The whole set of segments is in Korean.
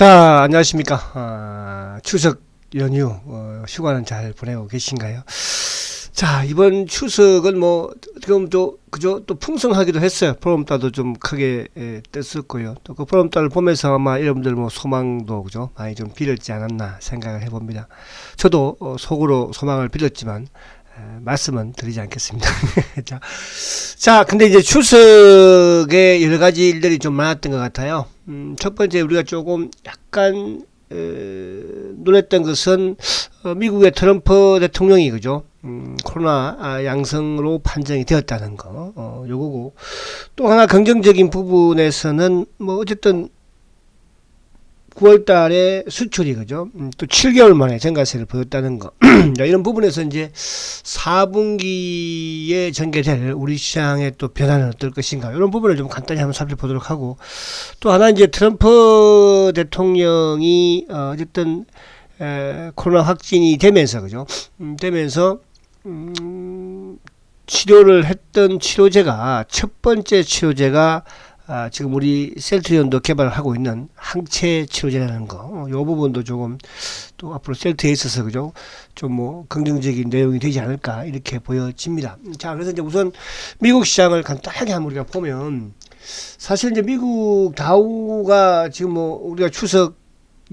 자, 안녕하십니까. 추석 연휴, 휴가는 잘 보내고 계신가요? 자, 이번 추석은 뭐, 지금 또, 그죠? 또 풍성하기도 했어요. 보름달도 좀 크게 떴었고요. 또 그 보름달을 보면서 아마 여러분들 뭐 소망도, 그죠? 많이 좀 빌었지 않았나 생각을 해봅니다. 저도 속으로 소망을 빌었지만, 말씀은 드리지 않겠습니다. 자, 근데 이제 추석에 여러 가지 일들이 좀 많았던 것 같아요. 첫 번째 우리가 조금 약간 놀랬던 것은 미국의 트럼프 대통령이 그죠? 코로나 양성으로 판정이 되었다는 거, 요거고 또 하나 긍정적인 부분에서는 뭐 어쨌든 9월 달에 수출이 그죠? 또 7개월 만에 증가세를 보였다는 거. 이런 부분에서 이제 4분기에 전개될 우리 시장의 또 변화는 어떨 것인가. 이런 부분을 좀 간단히 한번 살펴보도록 하고 또 하나 이제 트럼프 대통령이 어쨌든 코로나 확진이 되면서 그죠? 되면서 치료를 했던 치료제가 첫 번째 치료제가 지금 우리 셀트리온도 개발을 하고 있는 항체 치료제라는 거, 요 부분도 조금 또 앞으로 셀트에 있어서 그죠, 좀 뭐 긍정적인 내용이 되지 않을까 이렇게 보여집니다. 자, 그래서 이제 우선 미국 시장을 간단하게 한번 우리가 보면 사실 이제 미국 다우가 지금 뭐 우리가 추석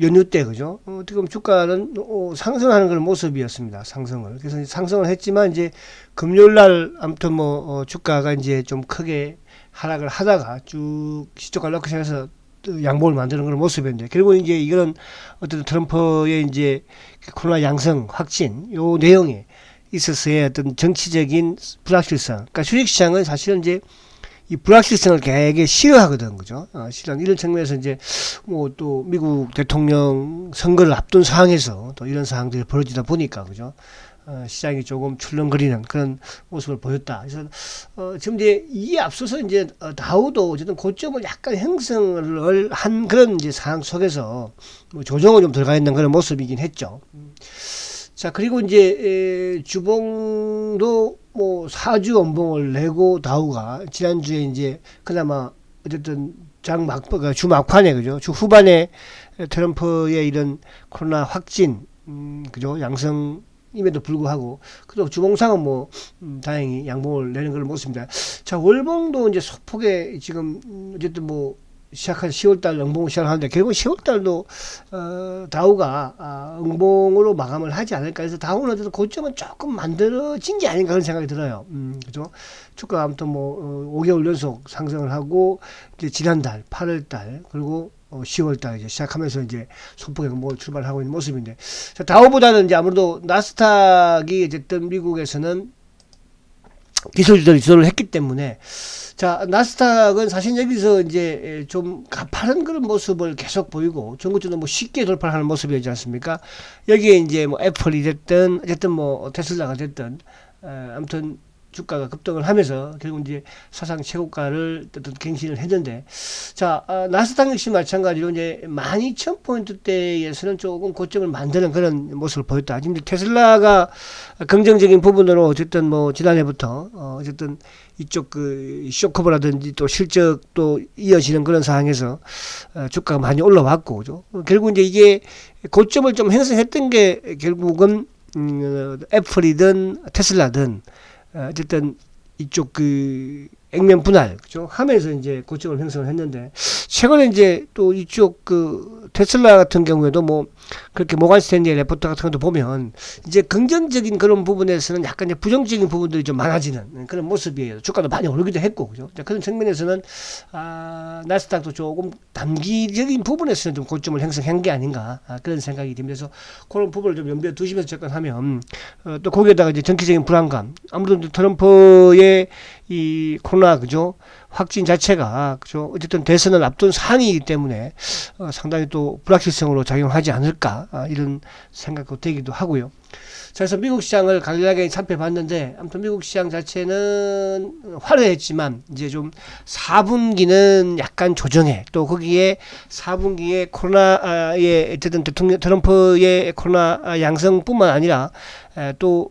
연휴 때 그죠, 어떻게 보면 주가는 상승하는 그런 모습이었습니다. 상승을. 그래서 상승을 했지만 이제 금요일 날 아무튼 뭐 주가가 이제 좀 크게 하락을 하다가 쭉 시초가 넣고 시작해서 양봉을 만드는 그런 모습인데 결국 이제 이거는 어떤 트럼프의 이제 코로나 양성 확진 요 내용에 있어서의 어떤 정치적인 불확실성. 그러니까 주식시장은 사실은 이제 이 불확실성을 되게 싫어하거든, 그죠? 싫어하는 이런 측면에서 이제 뭐 또 미국 대통령 선거를 앞둔 상황에서 또 이런 상황들이 벌어지다 보니까, 그죠? 시장이 조금 출렁거리는 그런 모습을 보였다. 그래서 지금 이제 이에 앞서서 이제 다우도 어쨌든 고점을 약간 형성을 한 그런 이제 상황 속에서 뭐 조정을 좀 들어가 있는 그런 모습이긴 했죠. 자, 그리고 이제 주봉도 뭐 4주 연봉을 내고 다우가 지난주에 이제 그나마 어쨌든 주 막판에 그죠? 주 후반에 트럼프의 이런 코로나 확진 그죠? 양성 임에도 불구하고 그래도 주봉상은 뭐 다행히 양봉을 내는 그런 모습입니다. 자, 월봉도 이제 소폭의 지금 어쨌든 뭐 시작한 10월달 응봉을 시작하는데 결국 10월달도 다우가 응봉으로 마감을 하지 않을까 해서 다우는 어쨌든 고점은 조금 만들어진 게 아닌가 그런 생각이 들어요. 그죠? 주가 아무튼 뭐 5개월 연속 상승을 하고 이제 지난달 8월달 그리고 10월달 이제 시작하면서 이제 소폭의 응봉을 출발하고 있는 모습인데 자, 다우보다는 이제 아무래도 나스닥이 어쨌든 미국에서는 기술주들이 주도를 했기 때문에 자, 나스닥은 사실 여기서 이제 좀 가파른 그런 모습을 계속 보이고 전고점도 뭐 쉽게 돌파하는 모습이지 않습니까? 여기에 이제 뭐 애플이 됐든 어쨌든 뭐 테슬라가 됐든 아무튼 주가가 급등을 하면서 결국 이제 사상 최고가를 어떤 갱신을 했는데 자, 나스닥 역시 마찬가지로 이제 12,000포인트대에서는 조금 고점을 만드는 그런 모습을 보였다. 지금 테슬라가 긍정적인 부분으로 어쨌든 뭐 지난해부터 어쨌든 이쪽 그 쇼커버라든지 또 실적도 이어지는 그런 상황에서 주가가 많이 올라왔고 그죠? 결국 이제 이게 고점을 좀 형성했던 게 결국은 애플이든 테슬라든 어쨌든 이쪽 그 액면 분할 그죠 하면서 이제 고점을 형성을 했는데 최근에 이제 또 이쪽 그 테슬라 같은 경우에도 뭐 그렇게 모간 스탠리의 레포트 같은 것도 보면 이제 긍정적인 그런 부분에서는 약간 이제 부정적인 부분들이 좀 많아지는 그런 모습이에요. 주가도 많이 오르기도 했고 그죠. 그런 측면에서는 나스닥도 조금 단기적인 부분에서는 좀 고점을 형성한 게 아닌가 그런 생각이 듭니다. 그래서 그런 부분을 좀 염두에 두시면서 접근하면 또 거기에다가 이제 정치적인 불안감 아무래도 트럼프의 이 코로나 그죠 확진 자체가 그죠 어쨌든 대선을 앞둔 상황이기 때문에 상당히 또 불확실성으로 작용하지 않을까 이런 생각도 되기도 하고요. 자, 그래서 미국 시장을 간략하게 살펴봤는데 아무튼 미국 시장 자체는 화려했지만 이제 좀 4분기는 약간 조정해 또 거기에 4분기에 코로나의 어쨌든 대통령 트럼프의 코로나 양성뿐만 아니라 또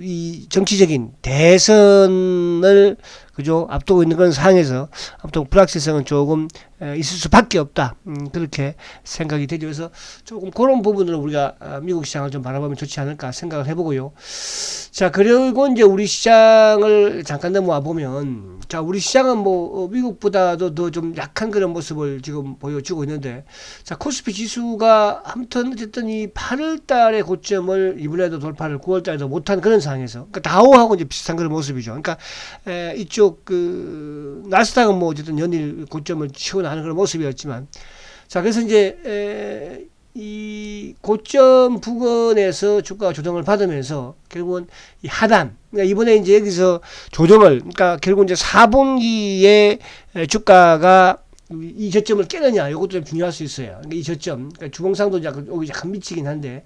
이 정치적인 대선을 그죠? 앞두고 있는 그런 상황에서 아무튼 불확실성은 조금 있을 수밖에 없다. 그렇게 생각이 되죠. 그래서 조금 그런 부분으로 우리가 미국 시장을 좀 바라보면 좋지 않을까 생각을 해보고요. 자, 그리고 이제 우리 시장을 잠깐 넘어와 보면, 자, 우리 시장은 뭐 미국보다도 더 좀 약한 그런 모습을 지금 보여주고 있는데, 자, 코스피 지수가 아무튼 어쨌든 이 8월 달의 고점을 이번에도 돌파를 9월 달에도 못한 그런 상황에서, 그러니까 다우하고 이제 비슷한 그런 모습이죠. 그러니까 이쪽 그 나스닥은 뭐 어쨌든 연일 고점을 치고 나는 그런 모습이었지만, 자, 그래서 이제 이 고점 부근에서 주가가 조정을 받으면서 결국은 이 하단, 그러니까 이번에 이제 여기서 조정을, 그러니까 결국 이제 4분기에 주가가 이 저점을 깨느냐, 이것도 좀 중요할 수 있어요. 그러니까 이 저점, 그러니까 주봉상도 여기 약간 미치긴 한데,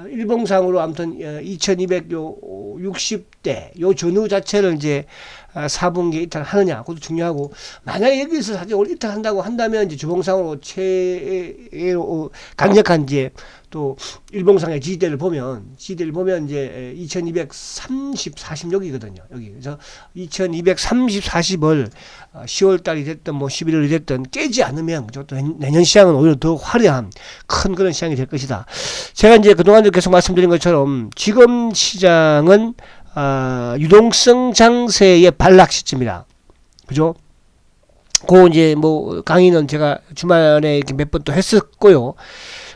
일봉상으로 아무튼 2260대 요 전후 자체를 이제 4분기에 이탈하느냐, 그것도 중요하고, 만약에 여기서 사실 오늘 이탈한다고 한다면 이제 주봉상으로 강력한 이제 또 일봉상의 지지대를 보면 이제 2230, 40 여기거든요. 여기. 그래서 2230, 40을 10월 달이 됐든 뭐 11월이 됐든 깨지 않으면, 그죠? 또 내년 시장은 오히려 더 화려한 큰 그런 시장이 될 것이다. 제가 이제 그동안도 계속 말씀드린 것처럼 지금 시장은 유동성 장세의 반락 시점이다. 그죠? 그 이제 뭐 강의는 제가 주말에 이렇게 몇 번 또 했었고요.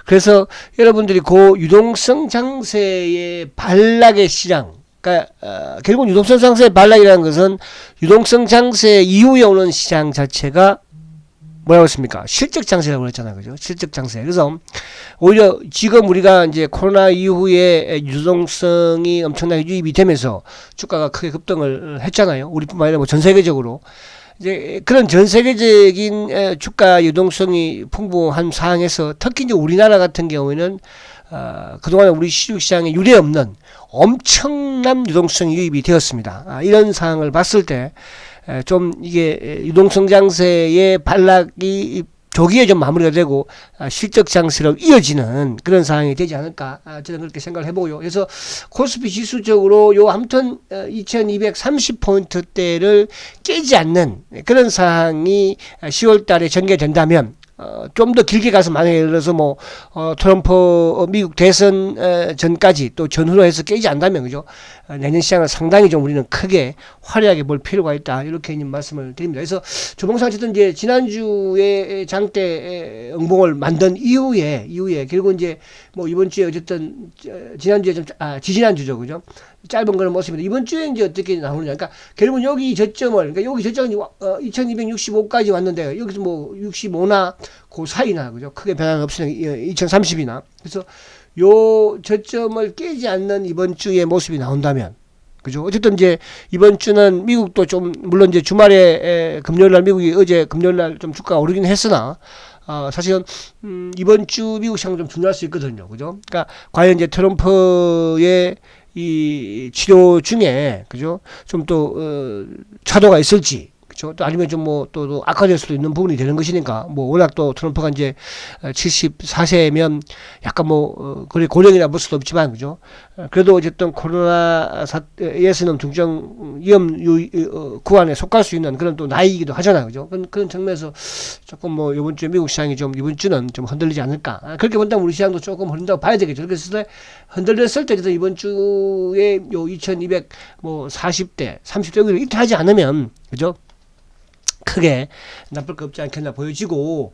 그래서 여러분들이 그 유동성 장세의 반락의 시장, 그러니까 결국 유동성 장세의 반락이라는 것은 유동성 장세 이후에 오는 시장 자체가 뭐라고 했습니까? 실적 장세라고 했잖아요. 그죠? 실적 장세. 그래서 오히려 지금 우리가 이제 코로나 이후에 유동성이 엄청나게 유입이 되면서 주가가 크게 급등을 했잖아요. 우리뿐만 아니라 뭐 전 세계적으로. 이제 그런 전 세계적인 주가 유동성이 풍부한 상황에서 특히 이제 우리나라 같은 경우에는 그동안 우리 시중시장에 유례없는 엄청난 유동성 유입이 되었습니다. 이런 상황을 봤을 때 좀 이게 유동성 장세의 반락이 조기에 좀 마무리가 되고 실적 장세로 이어지는 그런 상황이 되지 않을까, 저는 그렇게 생각을 해보고요. 그래서 코스피 지수적으로 요 아무튼 2230포인트대를 깨지 않는 그런 상황이 10월 달에 전개된다면 좀 더 길게 가서 만약에 예를 들어서 뭐 트럼프 미국 대선 전까지 또 전후로 해서 깨지 않다면, 그죠? 내년 시장을 상당히 좀 우리는 크게 화려하게 볼 필요가 있다, 이렇게 말씀을 드립니다. 그래서 주봉상 어쨌든 이제 지난주에 장대 응봉을 만든 이후에 결국 이제 뭐 이번 주에 어쨌든 지난주에 좀 지지난주죠, 그죠? 짧은 그런 모습인데 이번 주에 이제 어떻게 나오느냐. 그러니까 결국은 여기 저점을, 그러니까 여기 저점이 2265까지 왔는데 여기서 뭐 65나 그 사이나, 그죠? 크게 변화가 없으니까 2030이나. 그래서 요 저점을 깨지 않는 이번 주의 모습이 나온다면, 그죠? 어쨌든 이제 이번 주는 미국도 좀 물론 이제 주말에 금요일 날 미국이 어제 금요일 날 좀 주가가 오르긴 했으나 사실은 이번 주 미국 시장 좀 중요할 수 있거든요. 그죠? 그러니까 과연 이제 트럼프의 이 치료 중에, 그죠? 좀 또 차도가 있을지, 그죠? 또 아니면 좀 뭐 또 악화될 수도 있는 부분이 되는 것이니까, 뭐 워낙 또 트럼프가 이제 74세면 약간 뭐 거의 고령이라 볼 수도 없지만, 그죠? 그래도 어쨌든 코로나에서는 중증 위험 구간에 속할 수 있는 그런 또 나이이기도 하잖아요, 그죠? 그런 측면에서 조금 뭐 이번 주에 미국 시장이 좀 이번 주는 좀 흔들리지 않을까, 그렇게 본다면 우리 시장도 조금 흔든다고 봐야 되겠죠. 그래서 흔들렸을 때 이번 주에 요 2200 뭐 40대 30대 여기를 이탈하지 않으면, 그죠? 크게 나쁠 거 없지 않겠나 보여지고,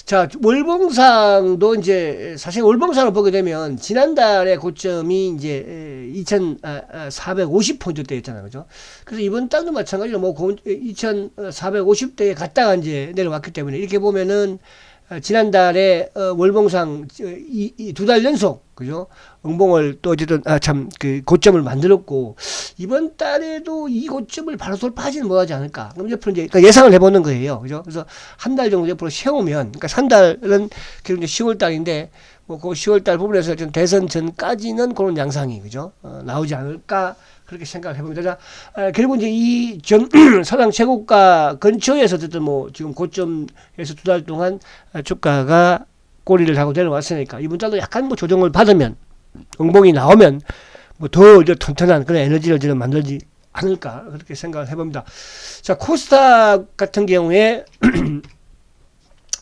자, 월봉상도 이제 사실 월봉상을 보게 되면 지난달에 고점이 이제 2450포인트대였잖아요, 그죠? 그래서 이번 달도 마찬가지로 뭐 2450대에 갔다가 이제 내려왔기 때문에 이렇게 보면은 지난달에 월봉상 두 달 연속, 그죠? 응봉을 또 어쨌든 그 고점을 만들었고, 이번 달에도 이 고점을 바로 돌파하지는 못하지 않을까. 그럼 옆으로 이제 그러니까 예상을 해보는 거예요, 그죠? 그래서 한 달 정도 옆으로 세우면, 그러니까 한 달은 결국 이제 10월 달인데 뭐 그 10월 달 부분에서 좀 대선 전까지는 그런 양상이, 그죠? 나오지 않을까. 그렇게 생각을 해봅니다. 자, 결국 이제 이 사상 최고가 근처에서 어쨌든 뭐 지금 고점에서 두 달 동안 주가가 꼬리를 하고 내려왔으니까 이번 달도 약간 뭐 조정을 받으면, 응봉이 나오면 뭐 더 튼튼한 그런 에너지를 지금 않을까 그렇게 생각을 해봅니다. 자, 코스닥 같은 경우에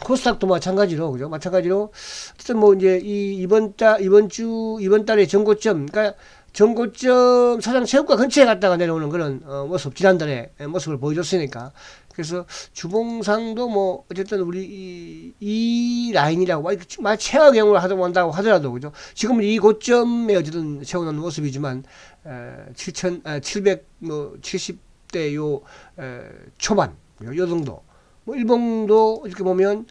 코스닥도 마찬가지로 그죠? 마찬가지로 어쨌든 뭐 이제 이번 달의 전고점, 그러니까 전고점 사상 최고가 근처에 갔다가 내려오는 그런 모습, 지난달에 모습을 보여줬으니까. 그래서 주봉상도 뭐 어쨌든 우리 이 라인이라고 말 최하 경우를 한다고 하더라도 그죠? 지금은 이 고점에 어쨌든 세워놓는 모습이지만 770대 요 초반 요 정도. 뭐 일봉도 이렇게 보면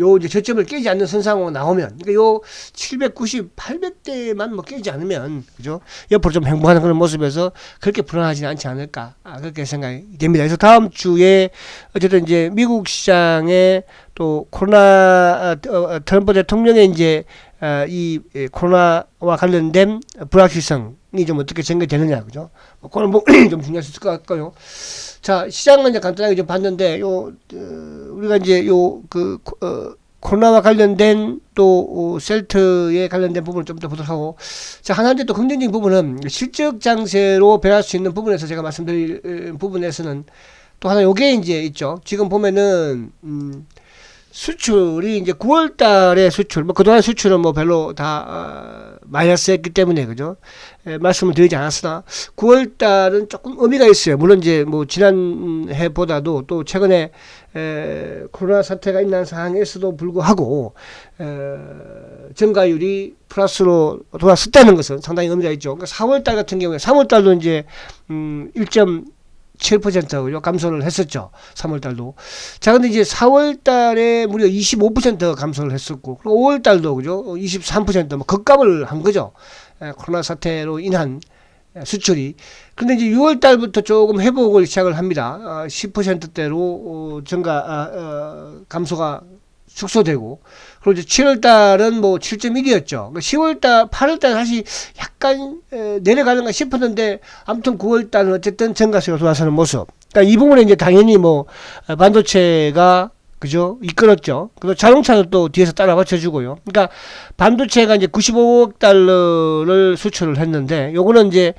요 이제 저점을 깨지 않는 선상으로 나오면, 그러니까 요 790, 800대만 뭐 깨지 않으면, 그죠? 옆으로 좀 행보하는 그런 모습에서 그렇게 불안하지는 않지 않을까, 그렇게 생각이 됩니다. 그래서 다음 주에 어쨌든 이제 미국 시장에 또 코로나, 트럼프 대통령의 이제 이 코로나와 관련된 불확실성이 좀 어떻게 전개되느냐, 그죠? 그런 부분이 좀 중요할 수 있을 것 같고요. 자, 시장은 이제 간단하게 좀 봤는데, 우리가 이제 코로나와 관련된 또 셀트에 관련된 부분을 좀 더 보도록 하고, 자, 하나 이제 또 긍정적인 부분은 실적 장세로 변할 수 있는 부분에서 제가 말씀드릴 부분에서는 또 하나 요게 이제 있죠. 지금 보면은, 수출이 이제 9월 달에 수출, 뭐 그동안 수출은 뭐 별로 다 마이너스 했기 때문에, 그죠? 말씀을 드리지 않았으나 9월 달은 조금 의미가 있어요. 물론 이제 뭐 지난 해보다도 또 최근에 코로나 사태가 있는 상황에서도 불구하고 증가율이 플러스로 돌아섰다는 것은 상당히 의미가 있죠. 그러니까 4월 달 같은 경우에 3월 달도 이제 7% 감소를 했었죠. 3월 달도. 자, 근데 이제 4월 달에 무려 25% 감소를 했었고, 그리고 5월 달도 그죠? 23% 급감을 한 거죠. 코로나 사태로 인한 수출이. 근데 이제 6월 달부터 조금 회복을 시작을 합니다. 10%대로 감소가 축소되고, 그리고 이제 7월 달은 뭐 7.1이었죠. 10월 달, 8월 달 다시 약간 내려가는가 싶었는데, 아무튼 9월 달은 어쨌든 증가세가 돌아서는 모습. 그러니까 이 부분에 이제 당연히 뭐 반도체가 그죠? 이끌었죠. 그리고 자동차는 또 뒤에서 따라 받쳐주고요. 그러니까 반도체가 이제 95억 달러를 수출을 했는데, 요거는 이제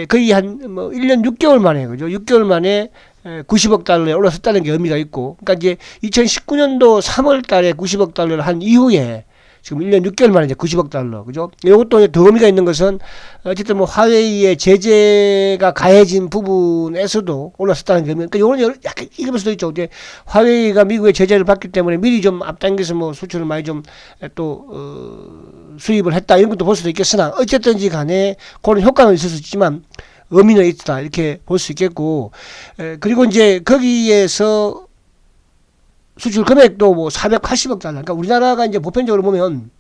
거의 한 뭐 1년 6개월 만에, 그죠? 6개월 만에 90억 달러에 올라섰다는 게 의미가 있고, 그러니까 이제 2019년도 3월 달에 90억 달러를 한 이후에 지금 1년 6개월 만에 이제 90억 달러, 그죠? 이것도 더 의미가 있는 것은 어쨌든 뭐 화웨이의 제재가 가해진 부분에서도 올랐었다는 게, 그러니까 요거는 약간 읽을 수도 있죠. 이제 화웨이가 미국의 제재를 받기 때문에 미리 좀 앞당겨서 뭐 수출을 많이 좀 또 수입을 했다 이런 것도 볼 수도 있겠으나, 어쨌든지 간에 그런 효과는 있을 수 있지만 의미는 있다 이렇게 볼 수 있겠고, 그리고 이제 거기에서 수출 금액도 뭐 480억 달러. 그러니까 우리나라가 이제 보편적으로 보면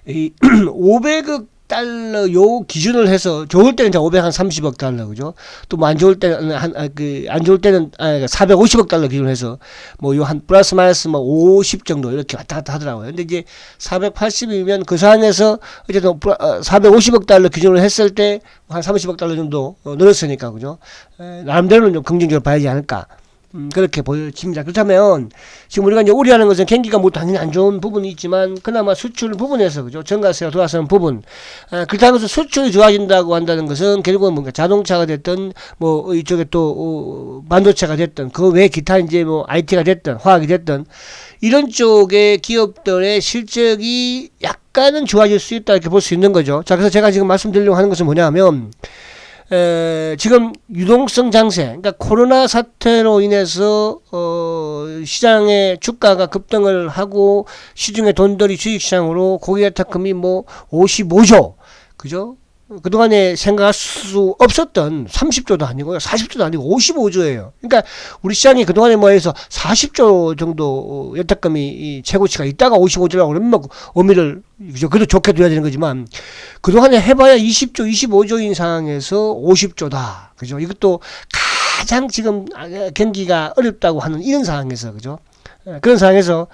이 500억 달러 요 기준을 해서 좋을 때는 이제 530억 달러, 그죠? 또 뭐 안 좋을 때는 안 좋을 때는 450억 달러 기준으로 해서 뭐 요 한 플러스 마이너스 뭐 50 정도 이렇게 왔다 갔다 하더라고요. 근데 이제 480이면 그 상황에서 어쨌든 450억 달러 기준으로 했을 때 한 30억 달러 정도 늘었으니까, 그죠? 나름대로는 좀 긍정적으로 봐야지 않을까. 그렇게 보여집니다. 그렇다면 지금 우리가 이제 우려하는 것은 경기가 뭐 당연히 안 좋은 부분이 있지만 그나마 수출 부분에서, 그죠? 증가세가 돌아서는 부분. 그렇다고 해서 수출이 좋아진다고 한다는 것은 결국은 뭔가 자동차가 됐든 뭐 이쪽에 또 반도체가 됐든 그 외 기타 이제 뭐 IT가 됐든 화학이 됐든 이런 쪽의 기업들의 실적이 약간은 좋아질 수 있다 이렇게 볼 수 있는 거죠. 자, 그래서 제가 지금 말씀드리려고 하는 것은 뭐냐면 지금 유동성 장세, 그러니까 코로나 사태로 인해서 시장의 주가가 급등을 하고 시중의 돈들이 주식시장으로 고객예탁금이 뭐 55조, 그죠? 그동안에 생각할 수 없었던 30조도 아니고요, 40조도 아니고 55조예요. 그러니까 우리 시장이 그동안에 뭐 해서 40조 정도 예탁금이 최고치가 있다가 55조라고 그러면 뭐 의미를 그래도 좋게 둬야 되는 거지만, 그동안에 해봐야 20조, 25조인 상황에서 50조다. 그죠? 이것도 가장 지금 경기가 어렵다고 하는 이런 상황에서, 그죠? 그런 상황에서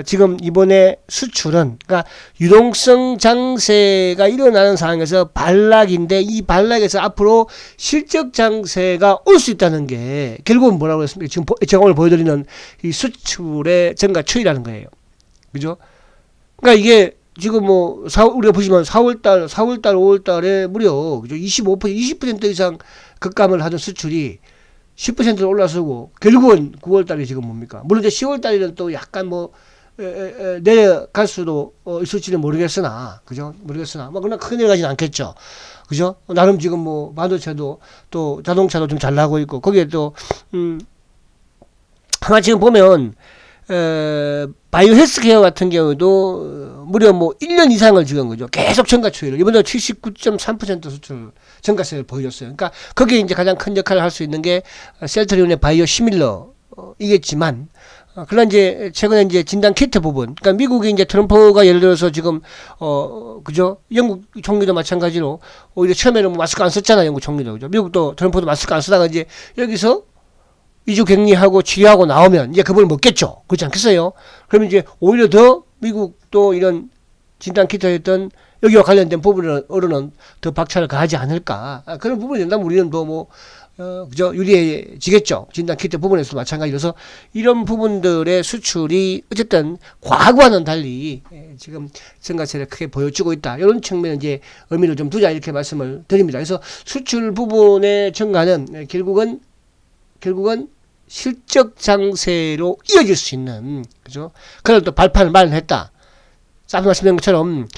지금 이번에 수출은, 그러니까 유동성 장세가 일어나는 상황에서 반락인데, 이 반락에서 앞으로 실적 장세가 올 수 있다는 게 결국은 뭐라고 했습니까? 지금 제가 오늘 보여드리는 이 수출의 증가 추이라는 거예요. 그죠? 그러니까 이게 지금 뭐 우리가 보시면 4월달, 5월달에 무려 그죠? 20% 이상 급감을 하던 수출이 10%로 올라서고 결국은 9월달에 지금 뭡니까? 물론 이제 10월달에는 또 약간 뭐 내려갈 수도 있을지는 모르겠으나, 그죠? 모르겠으나 뭐 그러나 크게 내려가진 않겠죠. 그죠? 나름 지금 뭐 반도체도 또 자동차도 좀 잘 나가고 있고 거기에 또 아마 지금 보면 바이오 헬스케어 같은 경우도 무려 뭐 1년 이상을 지금 그죠. 계속 증가 추이를 이번에 79.3% 수출 증가세를 보여줬어요. 그러니까 거기에 이제 가장 큰 역할을 할 수 있는 게 셀트리온의 바이오 시밀러 이겠지만 그러나 이제 최근에 이제 진단 키트 부분, 그러니까 미국이 이제 트럼프가 예를 들어서 지금 그죠? 영국 총리도 마찬가지로 오히려 처음에는 뭐 마스크 안 썼잖아, 영국 총리도 그죠? 미국도 트럼프도 마스크 안 쓰다가 이제 여기서 2주 격리하고 치료하고 나오면 이제 그걸 먹겠죠. 그렇지 않겠어요? 그러면 이제 오히려 더 미국도 이런 진단 키트 했던 여기와 관련된 부분으로는 더 박차를 가하지 않을까. 그런 부분이 된다면 우리는 더 뭐 그죠? 유리해지겠죠. 진단 키트 부분에서도 마찬가지로서 이런 부분들의 수출이 어쨌든 과거와는 달리 지금 증가세를 크게 보여주고 있다. 이런 측면에 이제 의미를 좀 두자 이렇게 말씀을 드립니다. 그래서 수출 부분의 증가는 결국은 실적 장세로 이어질 수 있는, 그죠? 그걸 또 발판을 마련했다. 앞서 말씀드린 것처럼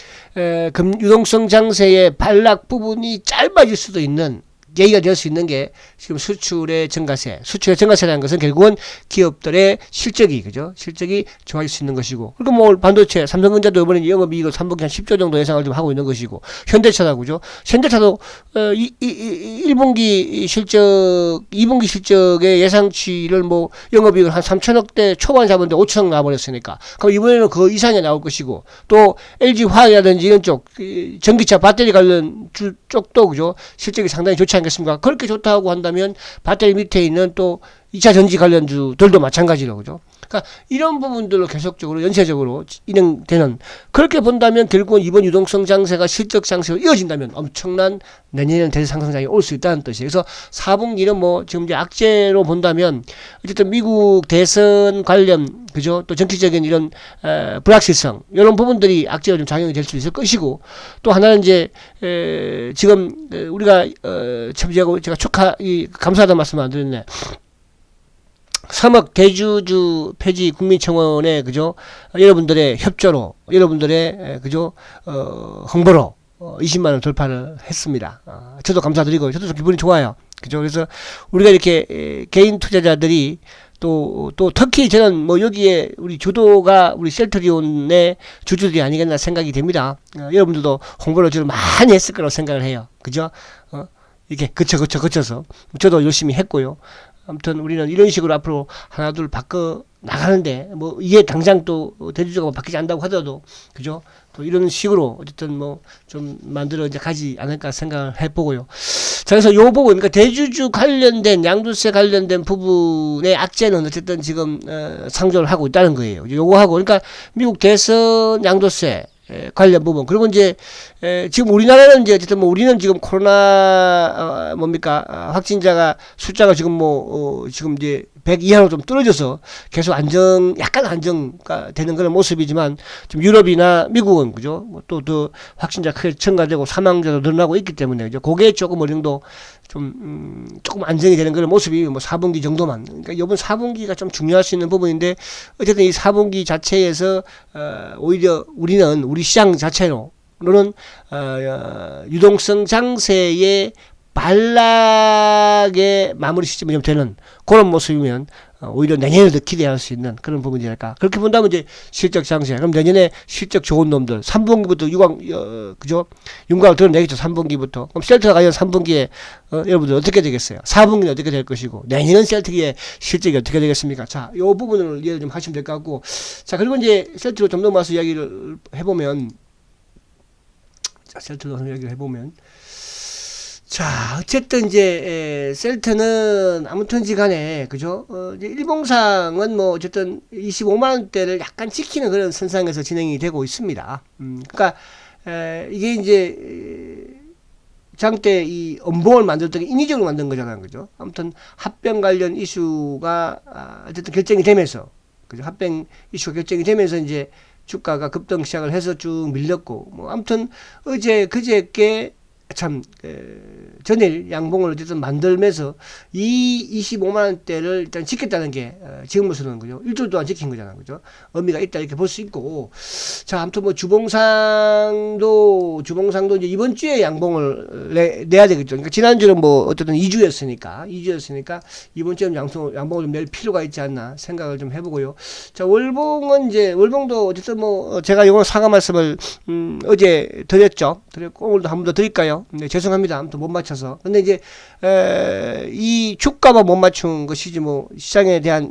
유동성 장세의 반락 부분이 짧아질 수도 있는 계기가 될 수 있는 게 지금 수출의 증가세. 수출의 증가세라는 것은 결국은 기업들의 실적이, 그죠? 실적이 좋아질 수 있는 것이고. 그리고 뭐 반도체, 삼성전자도 이번에 영업이익을 3분기 한 10조 정도 예상을 좀 하고 있는 것이고. 현대차도, 그죠? 현대차도 1분기 실적, 2분기 실적의 예상치를 뭐 영업이익을 한 3천억대 초반 잡았는데 5천억 나와버렸으니까. 그럼 이번에는 그 이상이 나올 것이고. 또 LG화학이라든지 이런 쪽, 전기차 배터리 관련 쪽도, 그죠? 실적이 상당히 좋지 않겠습니까? 그렇게 좋다고 한다면 배터리 밑에 있는 또 2차 전지 관련주들도 마찬가지로, 그죠? 그러니까 이런 부분들로 계속적으로 연쇄적으로 진행되는, 그렇게 본다면 결국은 이번 유동성 장세가 실적 장세로 이어진다면 엄청난 내년에는 대세 상승장이 올 수 있다는 뜻이에요. 그래서 4분기는 뭐 지금 이제 악재로 본다면 어쨌든 미국 대선 관련, 그죠? 또 정치적인 이런 불확실성, 이런 부분들이 악재가 좀 작용이 될 수 있을 것이고, 또 하나는 이제 지금 우리가 참 제가 감사하다는 말씀을 안 드렸네. 3억 대주주 폐지 국민청원에, 그죠? 여러분들의 협조로, 여러분들의, 그죠? 홍보로 20만원 돌파를 했습니다. 저도 감사드리고, 저도 기분이 좋아요. 그죠? 그래서 우리가 이렇게 개인 투자자들이 또 특히 저는 뭐 여기에 우리 주도가 우리 셀트리온의 주주들이 아니겠나 생각이 됩니다. 여러분들도 홍보를 좀 많이 했을 거라고 생각을 해요. 그죠? 이렇게 거쳐서. 저도 열심히 했고요. 아무튼 우리는 이런 식으로 앞으로 하나둘 바꿔 나가는데, 뭐 이게 당장 또 대주주가 바뀌지 않는다고 하더라도, 그죠? 또 이런 식으로 어쨌든 뭐 좀 만들어 이제 가지 않을까 생각을 해보고요. 자, 그래서 요 부분, 그러니까 대주주 관련된, 양도세 관련된 부분의 악재는 어쨌든 지금 상존을 하고 있다는 거예요. 요거하고, 그러니까 미국 대선 양도세 관련 부분. 그리고 이제 지금 우리나라는 이제 어쨌든 뭐 우리는 지금 코로나 확진자가 숫자가 지금 지금 이제 100 이하로 좀 떨어져서 계속 약간 안정가 되는 그런 모습이지만, 좀 유럽이나 미국은, 그죠? 또 더 확진자 크게 증가되고 사망자도 늘어나고 있기 때문에, 그죠? 그게 조금 어느 정도 조금 안정이 되는 그런 모습이 뭐 4분기 정도만. 그러니까 이번 4분기가 좀 중요할 수 있는 부분인데, 어쨌든 이 4분기 자체에서 오히려 우리 시장 자체로는 유동성 장세의 반락의 마무리 시점이 좀 되는 그런 모습이면 오히려 내년에도 기대할 수 있는 그런 부분이 될까. 그렇게 본다면 이제 실적 장세. 그럼 내년에 실적 좋은 놈들 3분기부터 그죠? 윤곽을 드러내겠죠. 3분기부터. 그럼 셀트가 과연 3분기에 여러분들 어떻게 되겠어요? 4분기는 어떻게 될 것이고, 내년은 셀트의 실적이 어떻게 되겠습니까? 자, 요 부분을 이해를 좀 하시면 될 것 같고, 자, 그리고 이제 셀트로 좀 넘어와서 이야기를 해보면, 자, 어쨌든 이제 셀트는 아무튼지 간에, 그죠? 이제 일봉상은 뭐 어쨌든 25만 원대를 약간 지키는 그런 선상에서 진행이 되고 있습니다. 그러니까 이게 이제 장때 이 음봉을 만들었던 게 인위적으로 만든 거잖아요, 그죠? 아무튼 합병 관련 이슈가 어쨌든 결정이 되면서, 그죠? 합병 이슈가 결정이 되면서 이제 주가가 급등 시작을 해서 쭉 밀렸고, 뭐 아무튼 어제 그저께 참 전일 양봉을 어쨌든 만들면서 이 25만 원대를 일단 지켰다는 게 지금으로서는 그죠, 일주일 동안 지킨 거잖아, 그죠, 의미가 있다 이렇게 볼 수 있고. 자, 아무튼 뭐 주봉상도 이제 이번 주에 양봉을 내야 되겠죠. 그러니까 지난주는 뭐 어쨌든 2주였으니까 이번 주에는 양봉을 좀 낼 필요가 있지 않나 생각을 좀 해보고요. 자, 월봉도 어쨌든 뭐 제가 이거 사과 말씀을 어제 드렸고 오늘도 한 번 더 드릴까요? 네, 죄송합니다. 아무튼 못 맞춰서. 근데 이제 이 주가만 못 맞춘 것이지 뭐 시장에 대한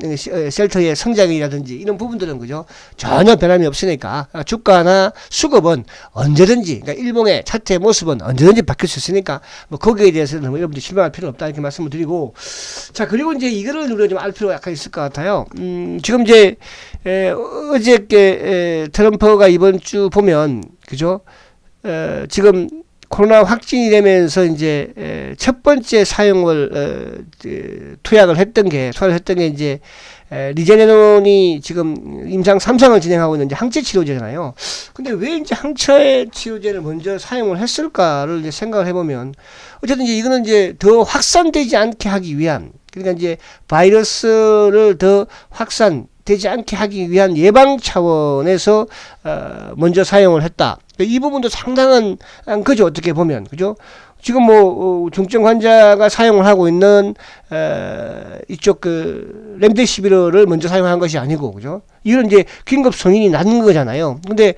셀터의 성장이라든지 이런 부분들은 그죠, 전혀 변함이 없으니까 주가나 수급은 언제든지, 그러니까 일봉의 차트의 모습은 언제든지 바뀔 수 있으니까 뭐 거기에 대해서는 뭐 여러분들 실망할 필요는 없다 이렇게 말씀을 드리고. 자, 그리고 이제 이거를 우리가 좀 알 필요가 약간 있을 것 같아요. 지금 이제 어저께 트럼프가 이번 주 보면 그죠, 지금 코로나 확진이 되면서 이제 첫 번째 사용을 투약을 했던 게 이제 리제네론이 지금 임상 3상을 진행하고 있는 이제 항체 치료제잖아요. 근데 왜 이제 항체 치료제를 먼저 사용을 했을까를 이제 생각을 해보면, 어쨌든 이제 이거는 이제 더 확산되지 않게 하기 위한, 그러니까 이제 바이러스를 더 확산되지 않게 하기 위한 예방 차원에서 먼저 사용을 했다. 이 부분도 상당한 거죠, 어떻게 보면. 그죠? 지금 뭐 중증 환자가 사용을 하고 있는 이쪽 그 렘데시비르를 먼저 사용한 것이 아니고, 그죠? 이런 이제 긴급 승인이 난 거잖아요. 근데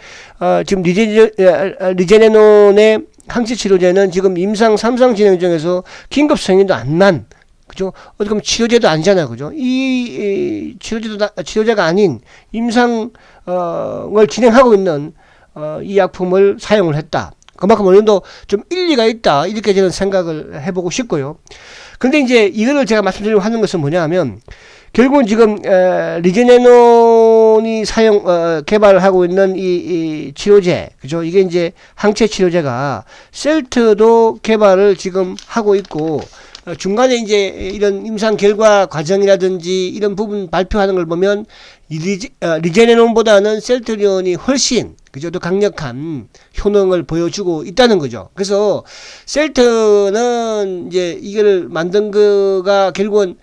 지금 리제네논의 항체 치료제는 지금 임상 3상 진행 중에서 긴급 승인도 안 난, 그죠? 어떻게 보면 치료제도 아니잖아요, 그죠? 이 치료제가 아닌 임상을 진행하고 있는 이 약품을 사용을 했다. 그만큼 어느 정도 좀 일리가 있다, 이렇게 저는 생각을 해보고 싶고요. 근데 이제 이거를 제가 말씀드리려고 하는 것은 뭐냐 하면, 결국은 지금 리제네논이 개발을 하고 있는 이 치료제, 그죠? 이게 이제 항체 치료제가 셀트도 개발을 지금 하고 있고, 중간에 이제 이런 임상 결과 과정이라든지 이런 부분 발표하는 걸 보면 리제네논보다는 셀트리온이 훨씬 그죠, 더 강력한 효능을 보여주고 있다는 거죠. 그래서 셀트는 이제 이걸 만든 거가 결국은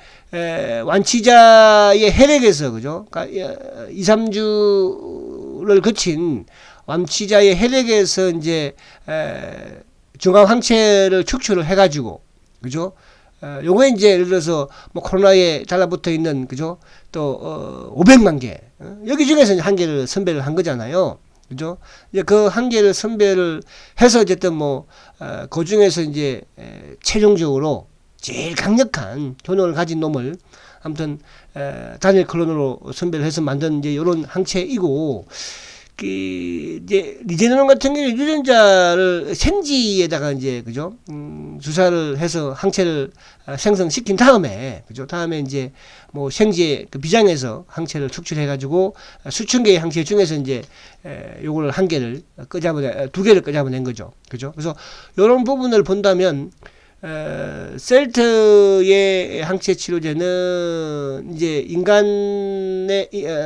완치자의 혈액에서, 그죠, 그러니까 2, 3주를 거친 완치자의 혈액에서 이제 중앙 항체를 축출을 해가지고, 그죠, 요거에 이제 예를 들어서 뭐 코로나에 달라붙어 있는, 그죠, 또 500만 개 여기 중에서 한 개를 선별을 한 거잖아요. 그죠? 이제 그 한 개를 선별을 해서 어쨌든 뭐 그 중에서 이제 최종적으로 제일 강력한 효능을 가진 놈을 아무튼 단일 클론으로 선별해서 만든 이제 요런 항체이고, 그 이제 리제네론 같은 경우는 유전자를 생지에다가 이제 그죠, 주사를 해서 항체를 생성시킨 다음에, 그죠, 다음에 이제 뭐 생지에 그 비장에서 항체를 축출해 가지고 수천 개의 항체 중에서 이제 요거를 두 개를 끄잡아낸 거죠, 그죠. 그래서 요런 부분을 본다면 셀트의 항체 치료제는 이제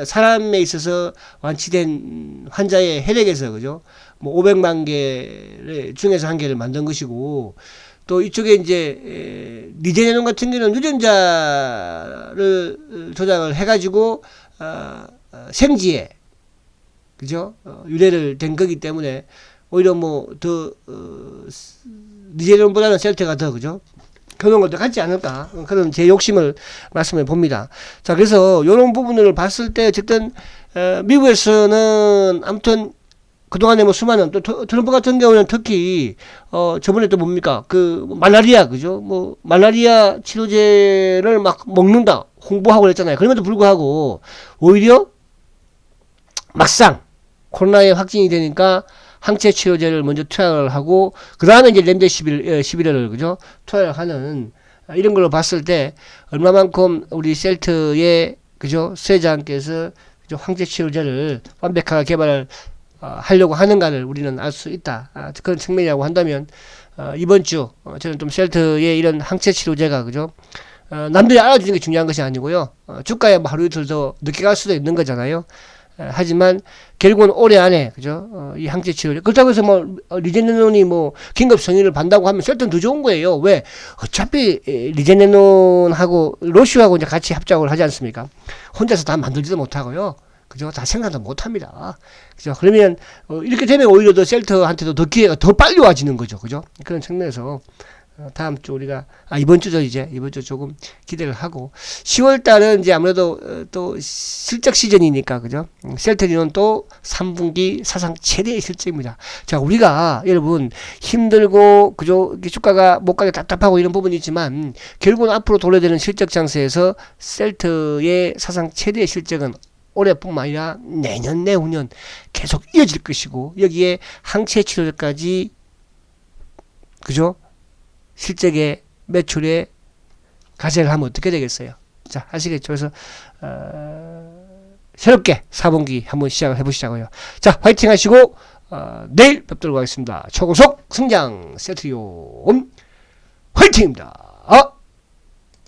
사람에 있어서 완치된 환자의 혈액에서, 그죠, 뭐 500만 개 중에서 한 개를 만든 것이고, 또 이쪽에 이제 리제네논 같은 경우는 유전자를 조작을 해가지고 생지에, 그죠, 유래를 된 거기 때문에 오히려 뭐 더 리제네논보다는 셀트가 더, 그죠, 효능을 더 갖지 않을까, 그런 제 욕심을 말씀해 봅니다. 자, 그래서 이런 부분을 봤을 때 어쨌든 미국에서는 아무튼 그동안에 뭐 수많은, 또 트럼프 같은 경우는 특히 저번에 또 뭡니까, 그 말라리아, 그죠, 뭐 말라리아 치료제를 막 먹는다 홍보하고 그랬잖아요. 그럼에도 불구하고 오히려 막상 코로나에 확진이 되니까 항체 치료제를 먼저 투약을 하고, 그 다음에 이제 렘데시비르를, 그죠, 투약을 하는, 이런 걸로 봤을 때 얼마만큼 우리 셀트의, 그죠, 수혜자님께서, 그죠, 항체 치료제를 완벽하게 개발을 하려고 하는가를 우리는 알 수 있다. 그런 측면이라고 한다면 이번 주 저는 좀 셀트의 이런 항체 치료제가, 그죠, 남들이 알아주는 게 중요한 것이 아니고요, 주가에 하루 이틀 더 늦게 갈 수도 있는 거잖아요. 하지만 결국은 올해 안에 그죠? 이 항체 치료 그렇다고 해서 뭐 리제네논이 뭐 긴급 승인을 받는다고 하면 셀트는 더 좋은 거예요. 왜? 어차피 리제네논하고 로슈하고 이제 같이 합작을 하지 않습니까? 혼자서 다 만들지도 못하고요. 그죠? 다 생산도 못합니다. 그죠? 그러면 이렇게 되면 오히려 더 셀트한테도 더 기회가 더 빨리 와지는 거죠. 그죠? 그런 측면에서 다음 주 우리가 이번 주죠. 이번 주 조금 기대를 하고 10월 달은 이제 아무래도 또 실적 시즌이니까 그죠? 셀트리온 또 3분기 사상 최대의 실적입니다. 자, 우리가 여러분 힘들고 그죠? 주가가 못 가게 답답하고 이런 부분이 있지만 결국은 앞으로 돌아야 되는 실적 장세에서 셀트의 사상 최대의 실적은 올해뿐만 아니라 내년 내후년 계속 이어질 것이고 여기에 항체 치료제까지 그죠? 실적의 매출에 가세를 하면 어떻게 되겠어요? 자, 아시겠죠? 그래서 새롭게 4분기 한번 시작을 해보시자고요. 자, 화이팅 하시고 내일 뵙도록 하겠습니다. 초고속 성장 셀트리온 화이팅입니다.